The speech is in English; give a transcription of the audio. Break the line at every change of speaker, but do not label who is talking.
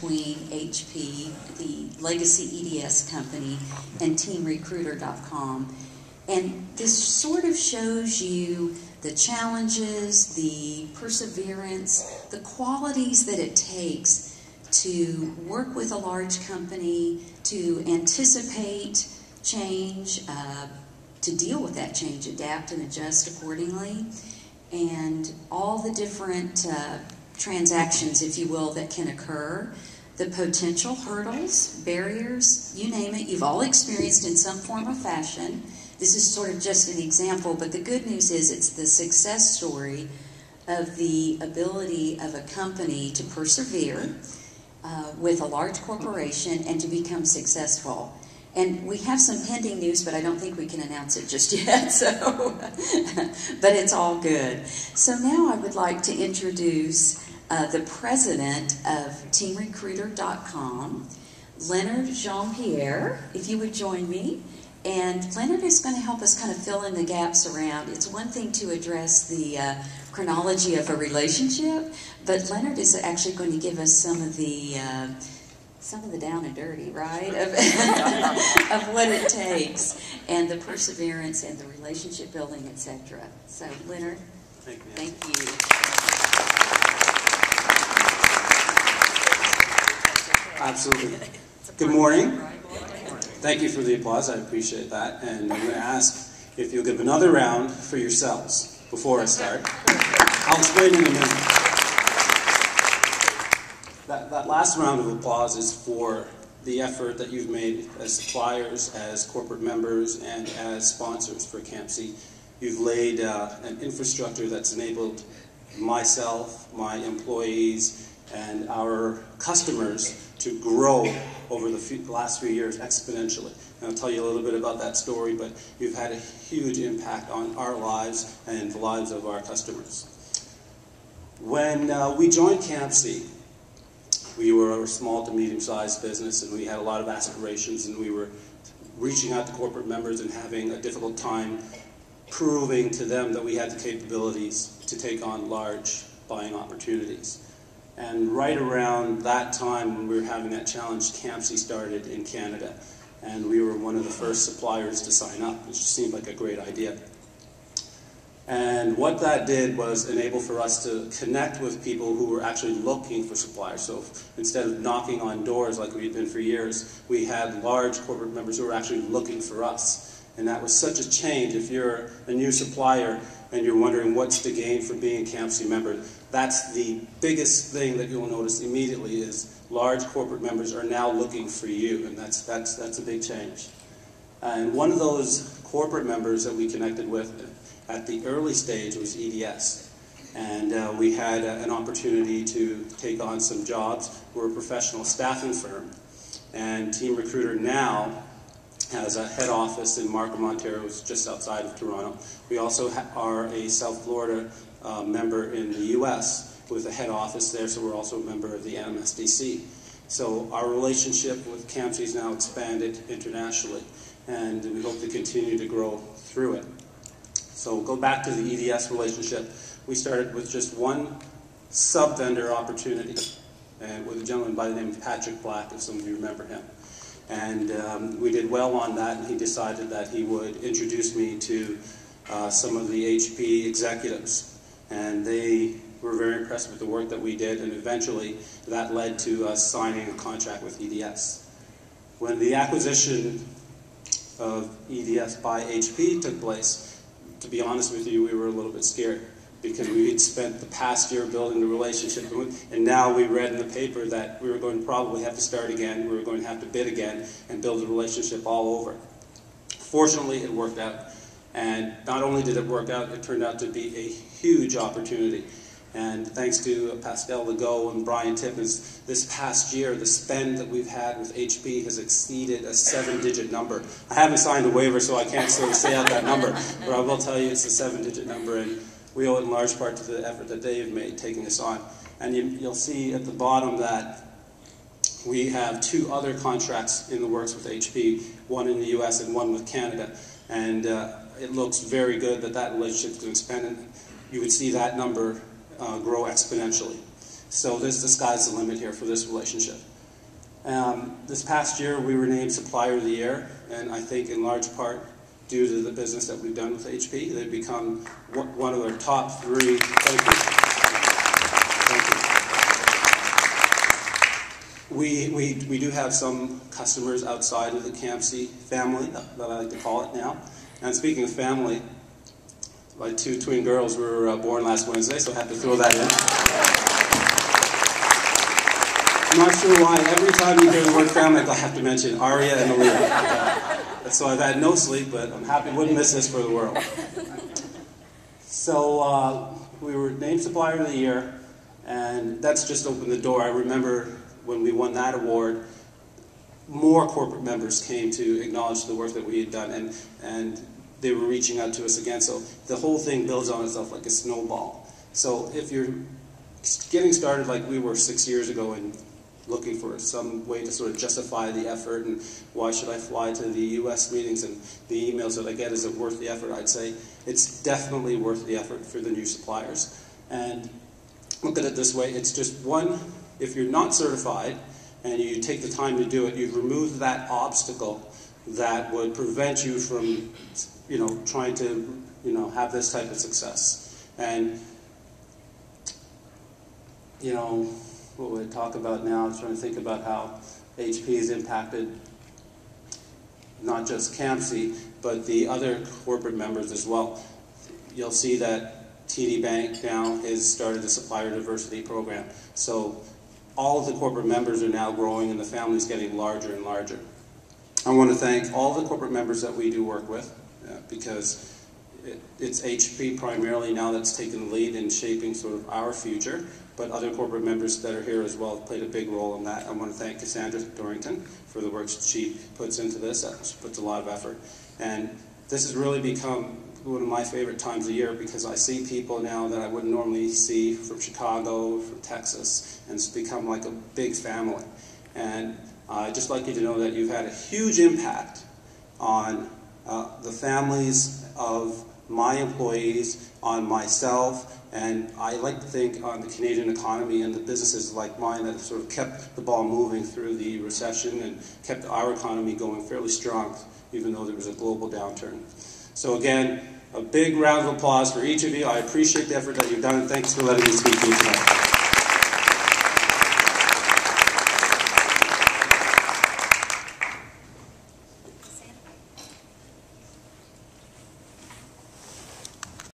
between HP, the legacy EDS company, and teamrecruiter.com. And this sort of shows you the challenges, the perseverance, the qualities that it takes to work with a large company, to anticipate change, to deal with that change, adapt and adjust accordingly, and all the different transactions, if you will, that can occur, the potential hurdles, barriers, you name it, you've all experienced in some form or fashion. This is sort of just an example, but the good news is it's the success story of the ability of a company to persevere with a large corporation and to become successful. And we have some pending news, but I don't think we can announce it just yet, so, but it's all good. So now I would like to introduce the president of teamrecruiter.com, Leonard Jean-Pierre, if you would join me. And Leonard is going to help us kind of fill in the gaps around. It's one thing to address the chronology of a relationship, but Leonard is actually going to give us some of the down and dirty, right, of what it takes, and the perseverance and the relationship building, etc. So, Leonard, thank you.
Absolutely. Good morning. Thank you for the applause. I appreciate that. And I'm going to ask if you'll give another round for yourselves before I start. I'll explain in a minute. That last round of applause is for the effort that you've made as suppliers, as corporate members, and as sponsors for CAMSC. You've laid an infrastructure that's enabled myself, my employees, and our customers to grow over the last few years exponentially. And I'll tell you a little bit about that story, but you've had a huge impact on our lives and the lives of our customers. When we joined CAMSC, we were a small to medium-sized business, and we had a lot of aspirations, and we were reaching out to corporate members and having a difficult time proving to them that we had the capabilities to take on large buying opportunities. And right around that time when we were having that challenge, CAMSC started in Canada. And we were one of the first suppliers to sign up, which seemed like a great idea. And what that did was enable for us to connect with people who were actually looking for suppliers. So instead of knocking on doors like we had been for years, we had large corporate members who were actually looking for us. And that was such a change. If you're a new supplier and you're wondering what's the gain for being a CAMSC member, that's the biggest thing that you'll notice immediately is large corporate members are now looking for you, and that's a big change. And one of those corporate members that we connected with at the early stage was EDS. And we had an opportunity to take on some jobs. We're a professional staffing firm, and Team Recruiter now has a head office in Markham, Ontario, just outside of Toronto. We also are a South Florida member in the U.S. with a head office there, so we're also a member of the MSDC. So our relationship with CAMSC is now expanded internationally, and we hope to continue to grow through it. So we'll go back to the EDS relationship. We started with just one sub-vendor opportunity, and with a gentleman by the name of Patrick Black, if some of you remember him. And we did well on that, and he decided that he would introduce me to some of the HP executives. And they were very impressed with the work that we did, and eventually that led to us signing a contract with EDS. When the acquisition of EDS by HP took place, to be honest with you, we were a little bit scared, because we had spent the past year building the relationship, and now we read in the paper that we were going to probably have to start again, we were going to have to bid again, and build the relationship all over. Fortunately, it worked out, and not only did it work out, it turned out to be a huge opportunity. And thanks to Pascal Legault and Brian Tippins, this past year, the spend that we've had with HP has exceeded a 7-digit number. I haven't signed a waiver, so I can't sort of say out that number, but I will tell you it's a 7-digit number, and we owe it in large part to the effort that they have made taking us on. And you'll see at the bottom that we have 2 other contracts in the works with HP, one in the US and one with Canada. And it looks very good that that relationship is going to expand, and you would see that number grow exponentially. So the sky's the limit here for this relationship. This past year, we were named Supplier of the Year, and I think in large part due to the business that we've done with HP, they've become one of our top 3. Thank you. We do have some customers outside of the CAMSC family, that I like to call it now. And speaking of family, my 2 twin girls were born last Wednesday, so I have to throw that in. I'm not sure why. Every time you hear the word family, I have to mention Aria and Aaliyah. So I've had no sleep, but I'm happy. Wouldn't miss this for the world. So we were named Supplier of the Year, and that's just opened the door. I remember when we won that award, more corporate members came to acknowledge the work that we had done, and they were reaching out to us again. So the whole thing builds on itself like a snowball. So if you're getting started like we were 6 years ago and looking for some way to sort of justify the effort, and why should I fly to the US meetings, and the emails that I get, is it worth the effort? I'd say it's definitely worth the effort for the new suppliers. And look at it this way, it's just one, if you're not certified and you take the time to do it, you've removed that obstacle that would prevent you from, trying to, have this type of success. And, what we talk about now, I'm trying to think about how HP has impacted not just CAMSC, but the other corporate members as well. You'll see that TD Bank now has started a supplier diversity program. So all of the corporate members are now growing, and the family's getting larger and larger. I want to thank all the corporate members that we do work with, because it's HP primarily now that's taken the lead in shaping sort of our future, but other corporate members that are here as well have played a big role in that. I want to thank Cassandra Dorrington for the work she puts into this. She puts a lot of effort. And this has really become one of my favorite times of year, because I see people now that I wouldn't normally see from Chicago, from Texas, and it's become like a big family. And I'd just like you to know that you've had a huge impact on the families of my employees, on myself, and I like to think on the Canadian economy and the businesses like mine that have sort of kept the ball moving through the recession and kept our economy going fairly strong, even though there was a global downturn. So again, a big round of applause for each of you. I appreciate the effort that you've done, and thanks for letting me speak to you tonight.